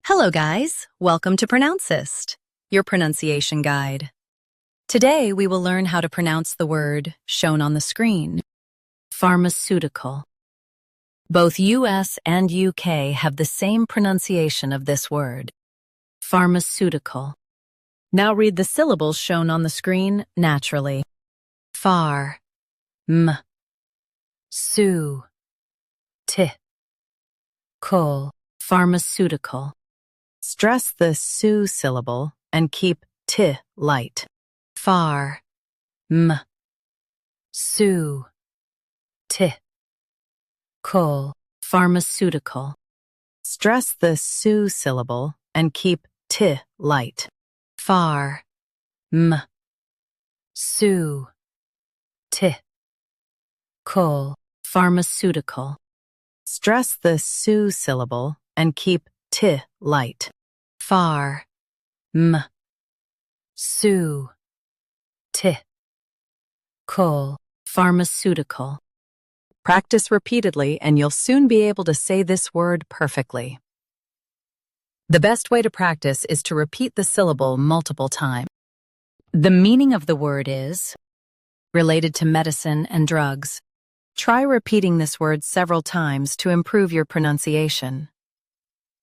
Hello guys, welcome to Pronouncist, your pronunciation guide. Today we will learn how to pronounce the word shown on the screen, pharmaceutical. Both US and UK have the same pronunciation of this word, pharmaceutical. Now read the syllables shown on the screen naturally. Phar, m, su, t, col, pharmaceutical. Stress the su syllable and keep t light. Phar, m, su, t, col, pharmaceutical. Stress the su syllable and keep t light. Phar, m, su, t, col, pharmaceutical. Stress the su syllable and keep t light. Phar, m, su, t, col, pharmaceutical. Practice repeatedly and you'll soon be able to say this word perfectly. The best way to practice is to repeat the syllable multiple times. The meaning of the word is related to medicine and drugs. Try repeating this word several times to improve your pronunciation.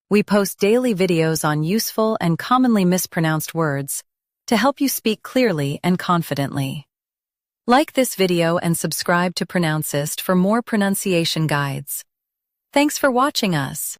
We post daily videos on useful and commonly mispronounced words to help you speak clearly and confidently. Like this video and subscribe to Pronouncist for more pronunciation guides. Thanks for watching us.